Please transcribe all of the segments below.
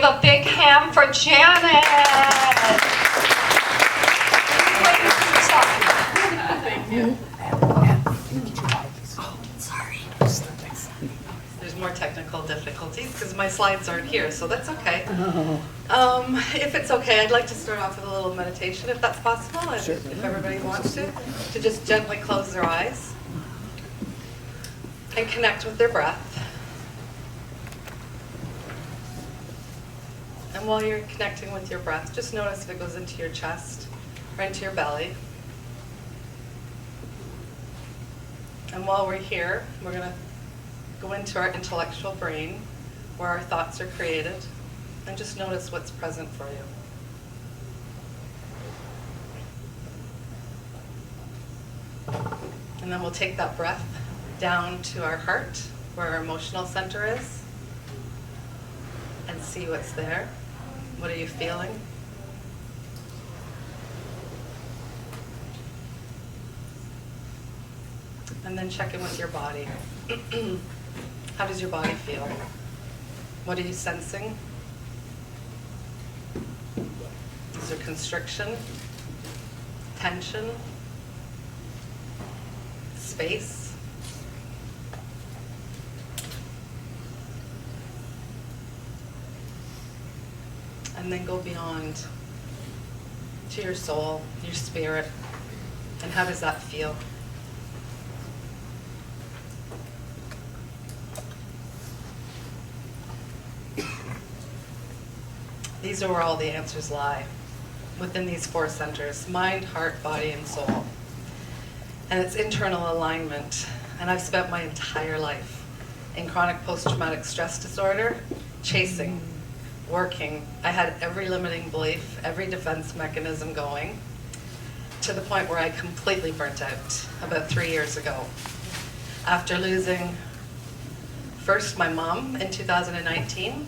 give a big hand for Janet. Thank you. There's more technical difficulties because my slides aren't here, so that's okay. If it's okay, I'd like to start off with a little meditation, if that's possible, if everybody wants to just gently close their eyes and connect with their breath. And while you're connecting with your breath, just notice if it goes into your chest or into your belly. And while we're here, we're going to go into our intellectual brain where our thoughts are created and just notice what's present for you. And then we'll take that breath down to our heart where our emotional center is and see what's there. What are you feeling? And then check in with your body. How does your body feel? What are you sensing? Is there constriction, tension, space? And then go beyond to your soul, your spirit, and how does that feel? These are where all the answers lie, within these four centers: mind, heart, body, and soul. And it's internal alignment. And I've spent my entire life in chronic post-traumatic stress disorder, chasing, working. I had every limiting belief, every defense mechanism going, to the point where I completely burnt out about 3 years ago. After losing first my mom in 2019,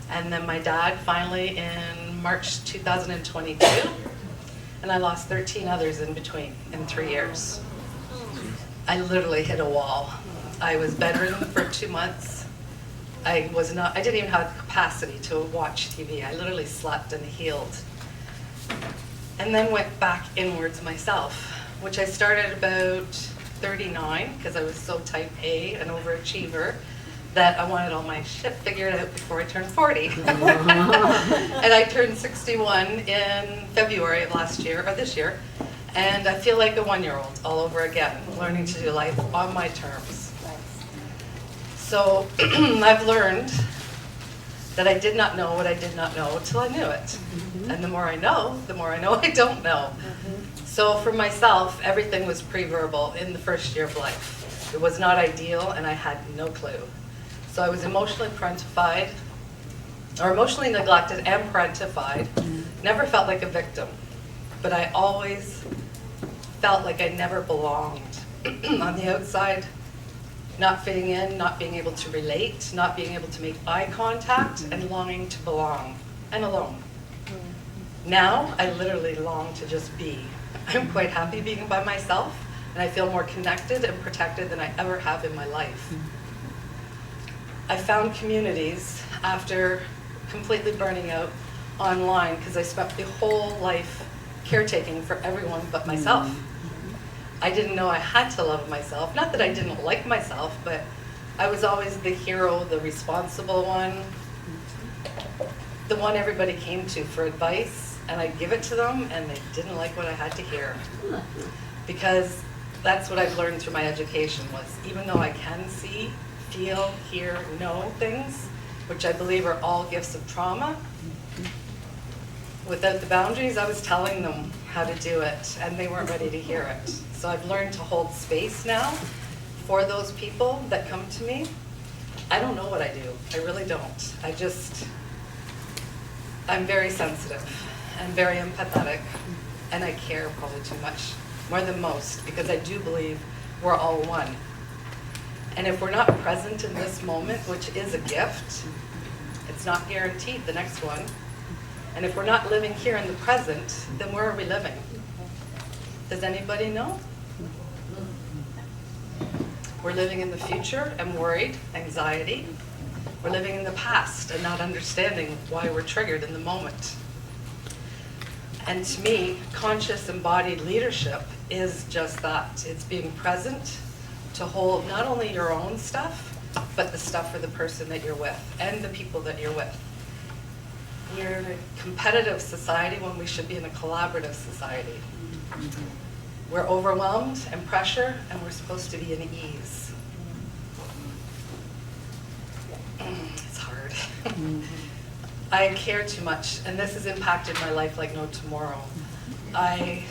and then my dad finally in March 2022, and I lost 13 others in between in 3 years. I literally hit a wall. I was bedridden for 2 months. I didn't even have the capacity to watch TV. I literally slept and healed. And then went back inwards myself, which I started about 39, because I was so type A, an overachiever, that I wanted all my shit figured out before I turned 40. And I turned 61 in February of this year, and I feel like a 1-year-old all over again, learning to do life on my terms. So I've learned that I did not know what I did not know until I knew it. And the more I know I don't know. So for myself, everything was pre-verbal in the first year of life. It was not ideal, and I had no clue. So I was emotionally parentified, or emotionally neglected and parentified. Never felt like a victim, but I always felt like I never belonged. On the outside, not fitting in, not being able to relate, not being able to make eye contact, and longing to belong, and alone. Now, I literally long to just be. I'm quite happy being by myself, and I feel more connected and protected than I ever have in my life. I found communities after completely burning out online, because I spent the whole life caretaking for everyone but myself. I didn't know I had to love myself. Not that I didn't like myself, but I was always the hero, the responsible one, the one everybody came to for advice, and I'd give it to them, and they didn't like what I had to hear. Because that's what I've learned through my education was, even though I can see, feel, hear, know things, which I believe are all gifts of trauma, without the boundaries, I was telling them how to do it, and they weren't ready to hear it. So I've learned to hold space now for those people that come to me. I don't know what I do. I really don't. I'm very sensitive and very empathetic, and I care probably too much, more than most, because I do believe we're all one. And if we're not present in this moment, which is a gift, it's not guaranteed the next one. And if we're not living here in the present, then where are we living? Does anybody know? We're living in the future and worried, anxiety. We're living in the past and not understanding why we're triggered in the moment. And to me, conscious embodied leadership is just that. It's being present to hold not only your own stuff, but the stuff for the person that you're with and the people that you're with. We're in a competitive society when we should be in a collaborative society. We're overwhelmed and pressure, and we're supposed to be in ease. It's hard. I care too much, and this has impacted my life like no tomorrow. I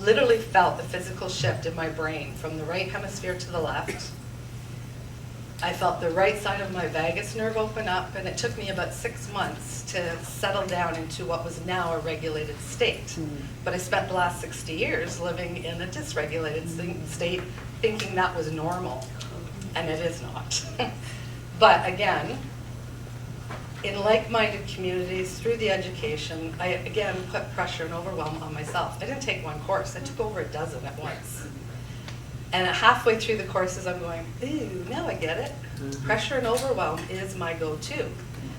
literally felt the physical shift in my brain from the right hemisphere to the left. I felt the right side of my vagus nerve open up, and it took me about 6 months to settle down into what was now a regulated state. But I spent the last 60 years living in a dysregulated state, thinking that was normal, and it is not. But again, in like-minded communities, through the education, I again put pressure and overwhelm on myself. I didn't take one course, I took over a dozen at once. And halfway through the courses, I'm going, ooh, now I get it. Pressure and overwhelm is my go-to.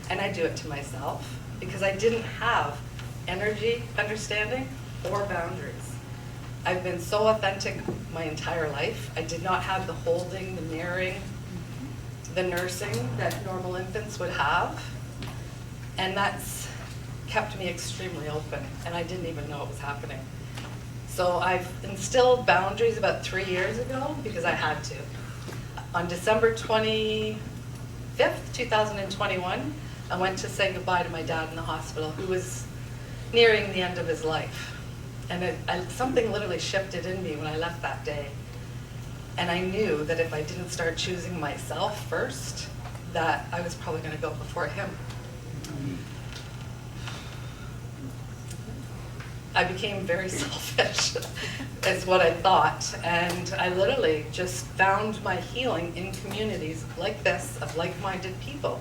And I do it to myself because I didn't have energy, understanding, or boundaries. I've been so authentic my entire life. I did not have the holding, the mirroring, the nursing that normal infants would have. And that's kept me extremely open, and I didn't even know it was happening. So I've instilled boundaries about 3 years ago because I had to. On December 25th, 2021, I went to say goodbye to my dad in the hospital, who was nearing the end of his life. And something literally shifted in me when I left that day. And I knew that if I didn't start choosing myself first, that I was probably going to go before him. I became very selfish, is what I thought. And I literally just found my healing in communities like this, of like-minded people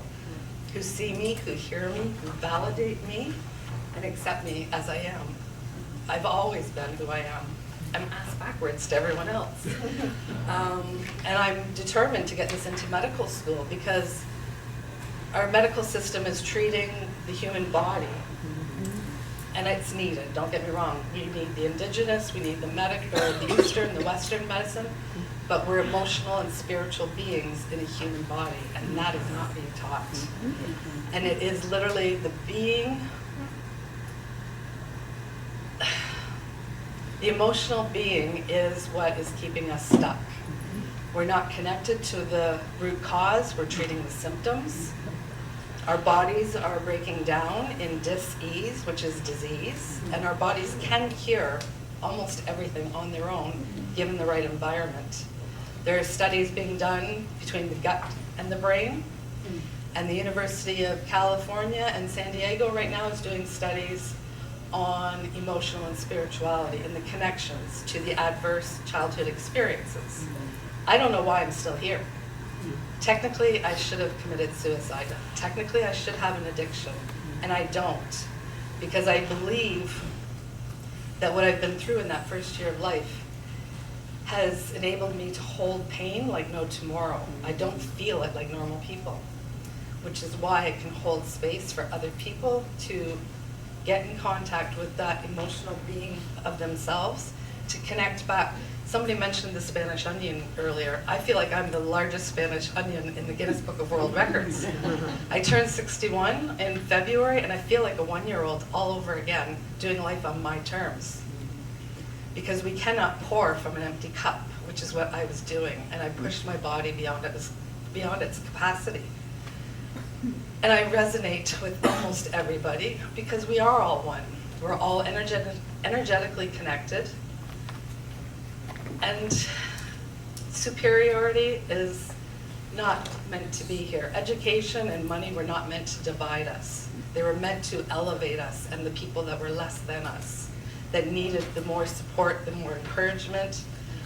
who see me, who hear me, who validate me, and accept me as I am. I've always been who I am. I'm ass backwards to everyone else. And I'm determined to get this into medical school because our medical system is treating the human body. And it's needed, don't get me wrong. We need the indigenous, we need the the Eastern, the Western medicine, but we're emotional and spiritual beings in a human body, and that is not being taught. And it is literally the being, the emotional being is what is keeping us stuck. We're not connected to the root cause, we're treating the symptoms. Our bodies are breaking down in dis-ease, which is disease, and our bodies can cure almost everything on their own, given the right environment. There are studies being done between the gut and the brain, and the University of California and San Diego right now is doing studies on emotional and spirituality and the connections to the adverse childhood experiences. I don't know why I'm still here. Technically, I should have committed suicide. Technically, I should have an addiction, and I don't, because I believe that what I've been through in that first year of life has enabled me to hold pain like no tomorrow. I don't feel it like normal people, which is why I can hold space for other people to get in contact with that emotional being of themselves, to connect back. Somebody mentioned the Spanish onion earlier. I feel like I'm the largest Spanish onion in the Guinness Book of World Records. I turned 61 in February, and I feel like a 1-year-old all over again, doing life on my terms. Because we cannot pour from an empty cup, which is what I was doing, and I pushed my body beyond its capacity. And I resonate with almost everybody, because we are all one. We're all energetically connected. And superiority is not meant to be here. Education and money were not meant to divide us. They were meant to elevate us and the people that were less than us, that needed the more support, the more encouragement,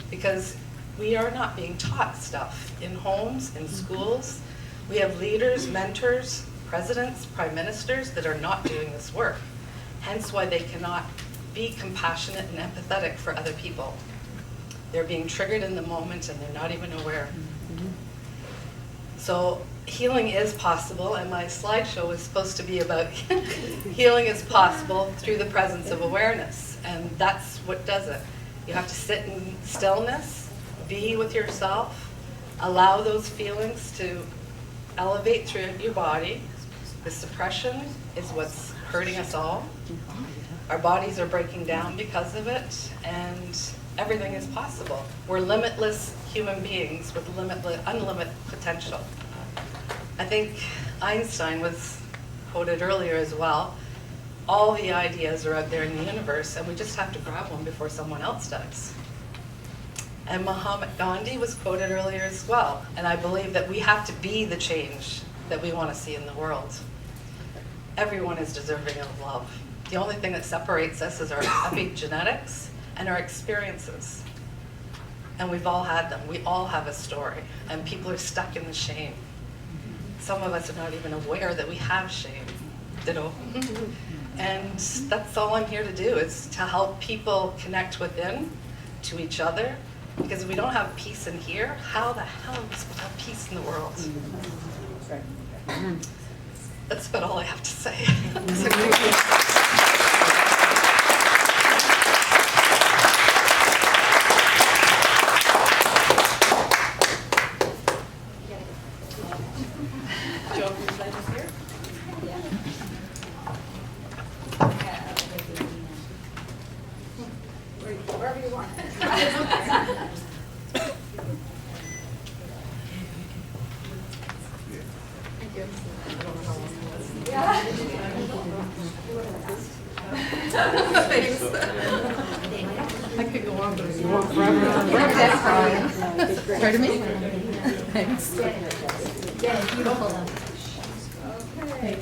because we are not being taught stuff in homes, in schools. We have leaders, mentors, presidents, prime ministers that are not doing this work. Hence why they cannot be compassionate and empathetic for other people. They're being triggered in the moment and they're not even aware. So healing is possible, and my slideshow is supposed to be about healing is possible through the presence of awareness, and that's what does it. You have to sit in stillness, be with yourself, allow those feelings to elevate through your body. The suppression is what's hurting us all. Our bodies are breaking down because of it, and everything is possible. We're limitless human beings with unlimited potential. I think Einstein was quoted earlier as well. All the ideas are out there in the universe, and we just have to grab one before someone else does. And Mahatma Gandhi was quoted earlier as well. And I believe that we have to be the change that we want to see in the world. Everyone is deserving of love. The only thing that separates us is our epigenetics and our experiences. And we've all had them. We all have a story. And people are stuck in the shame. Some of us are not even aware that we have shame. Ditto. And that's all I'm here to do, is to help people connect within to each other. Because if we don't have peace in here, how the hell are we supposed to have peace in the world? That's about all I have to say. Wherever you want. I could go on, but if you want forever, that's fine. Pardon me? Thanks. Yeah, beautiful. Okay.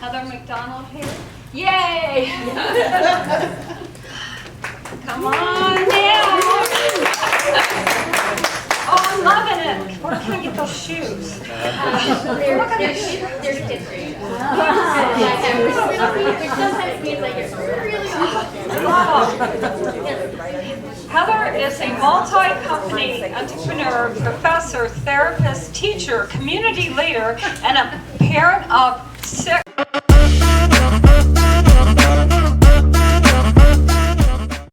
Heather McDonald here. Yay! Come on now. Oh, I'm loving it. Where can I get those shoes? They're different. Which sometimes means like you're really Heather is a multi-company entrepreneur, professor, therapist, teacher, community leader, and a parent of 6.